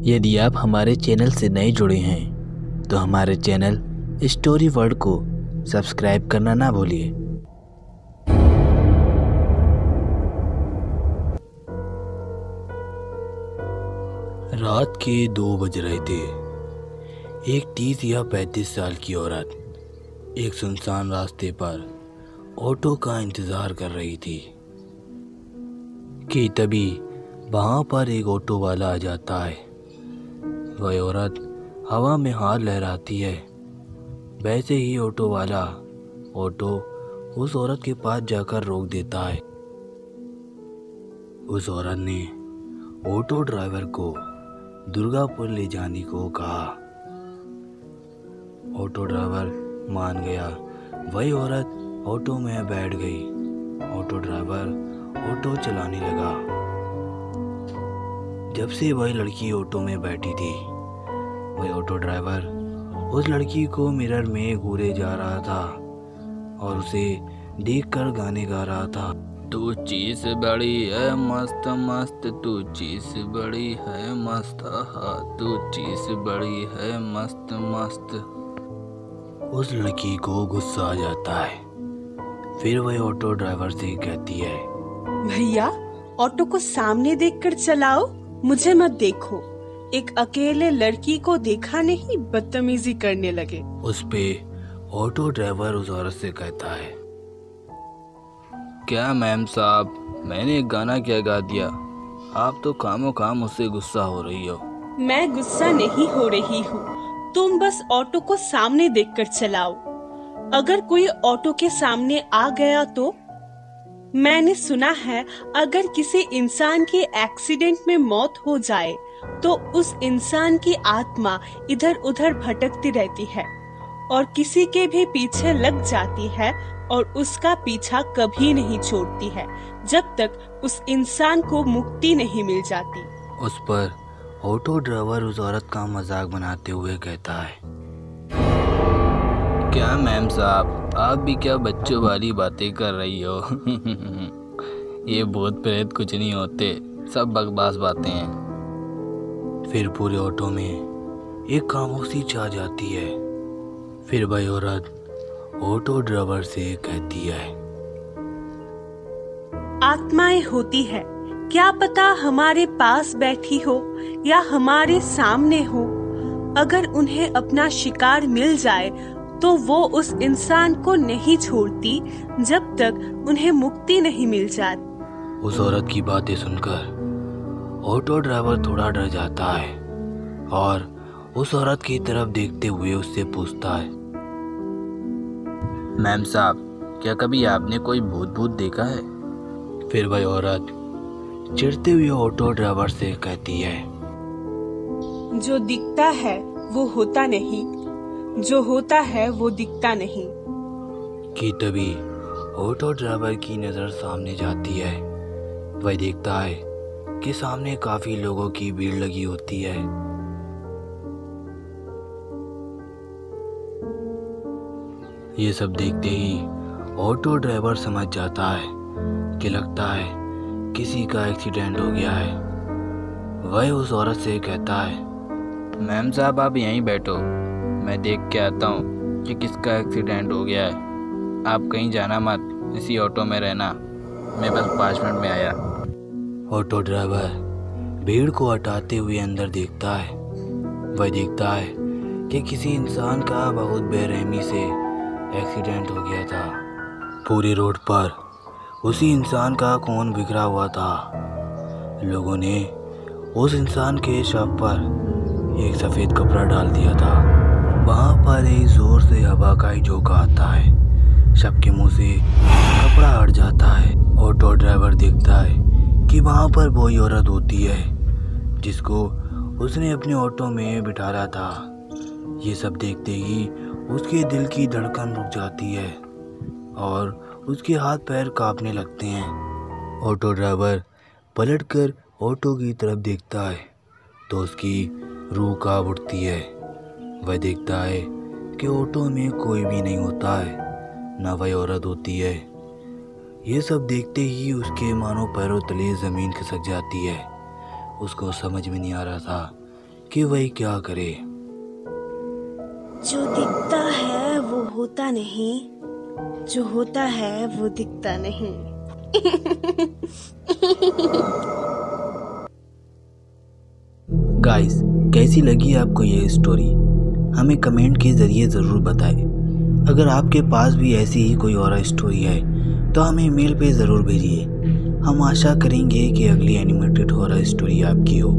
यदि आप हमारे चैनल से नए जुड़े हैं तो हमारे चैनल स्टोरी वर्ल्ड को सब्सक्राइब करना ना भूलिए। रात के 2 बज रहे थे। एक 30 या 35 साल की औरत एक सुनसान रास्ते पर ऑटो का इंतज़ार कर रही थी कि तभी वहाँ पर एक ऑटो वाला आ जाता है। वह औरत हवा में हाथ लहराती है। वैसे ही ऑटो वाला ऑटो उस औरत के पास जाकर रोक देता है। उस औरत ने ऑटो ड्राइवर को दुर्गापुर ले जाने को कहा। ऑटो ड्राइवर मान गया। वही औरत ऑटो में बैठ गई। ऑटो ड्राइवर ऑटो चलाने लगा। जब से वही लड़की ऑटो में बैठी थी, वही ऑटो ड्राइवर उस लड़की को मिरर में घूरे जा रहा था और उसे देखकर गाने गा रहा था। तू चीज बड़ी है मस्त मस्त, तू चीज बड़ी है मस्त, तू चीज बड़ी है मस्त मस्त। उस लड़की को गुस्सा आ जाता है। फिर वह ऑटो ड्राइवर से कहती है, भैया ऑटो को सामने देखकर चलाओ, मुझे मत देखो। एक अकेले लड़की को देखा नहीं, बदतमीजी करने लगे। उस पे ऑटो ड्राइवर उस औरत से कहता है, क्या मैम साहब, मैंने एक गाना क्या गा दिया? आप तो खामो खाम मुझसे गुस्सा हो रही हो। मैं गुस्सा नहीं हो रही हूँ, तुम बस ऑटो को सामने देखकर चलाओ। अगर कोई ऑटो के सामने आ गया तो? मैंने सुना है अगर किसी इंसान की एक्सीडेंट में मौत हो जाए तो उस इंसान की आत्मा इधर उधर भटकती रहती है और किसी के भी पीछे लग जाती है और उसका पीछा कभी नहीं छोड़ती है जब तक उस इंसान को मुक्ति नहीं मिल जाती। उस पर ऑटो ड्राइवर उस औरत का मजाक बनाते हुए कहता है, क्या मैम साहब, आप भी क्या बच्चों वाली बातें कर रही हो? ये भूत प्रेत कुछ नहीं होते, सब बकवास बातें हैं। फिर पूरे ऑटो में एक खामोशी छा जाती है। फिर वह औरत ऑटो ड्राइवर से कहती है, आत्माएं होती है, क्या पता हमारे पास बैठी हो या हमारे सामने हो। अगर उन्हें अपना शिकार मिल जाए तो वो उस इंसान को नहीं छोड़ती जब तक उन्हें मुक्ति नहीं मिल जाती। उस औरत की बातें सुनकर ऑटो ड्राइवर थोड़ा डर जाता है और उस औरत की तरफ देखते हुए उससे पूछता है, मैम साहब, क्या कभी आपने कोई भूत देखा है? फिर वह औरत चिढ़ते हुए ऑटो ड्राइवर से कहती है, जो दिखता है वो होता नहीं, जो होता है वो दिखता नहीं। कि तभी ऑटो ड्राइवर की नज़र सामने जाती है। वह देखता है कि सामने काफी लोगों की भीड़ लगी होती है। ये सब देखते ही ऑटो ड्राइवर समझ जाता है कि लगता है किसी का एक्सीडेंट हो गया है। वह उस औरत से कहता है, मैम साहब आप यहीं बैठो, मैं देख के आता हूँ कि किसका एक्सीडेंट हो गया है। आप कहीं जाना मत, इसी ऑटो में रहना, मैं बस 5 मिनट में आया। ऑटो ड्राइवर भीड़ को हटाते हुए अंदर देखता है। वह देखता है कि किसी इंसान का बहुत बेरहमी से एक्सीडेंट हो गया था। पूरी रोड पर उसी इंसान का खून बिखरा हुआ था। लोगों ने उस इंसान के शव पर एक सफ़ेद कपड़ा डाल दिया था। वहाँ पर एक जोर से हवा का झोंका आता है। शव के मुंह से कपड़ा हट जाता है। ऑटो ड्राइवर देखता है कि वहाँ पर वही औरत होती है जिसको उसने अपने ऑटो में बिठाया था। ये सब देखते ही उसके दिल की धड़कन रुक जाती है और उसके हाथ पैर कांपने लगते हैं। ऑटो ड्राइवर पलटकर ऑटो की तरफ देखता है तो उसकी रूह कांप उठती है। वह देखता है कि ऑटो में कोई भी नहीं होता है, ना वह औरत होती है। ये सब देखते ही उसके मानो पैरों तले ज़मीन खिसक जाती है। उसको समझ में नहीं आ रहा था कि वह क्या करे। जो दिखता है वो होता नहीं, जो होता है वो दिखता नहीं। गाइस, कैसी लगी आपको ये स्टोरी? हमें कमेंट के ज़रिए ज़रूर बताएं। अगर आपके पास भी ऐसी ही कोई और स्टोरी है तो हमें ईमेल पे ज़रूर भेजिए। हम आशा करेंगे कि अगली एनिमेटेड हॉरर स्टोरी आपकी हो।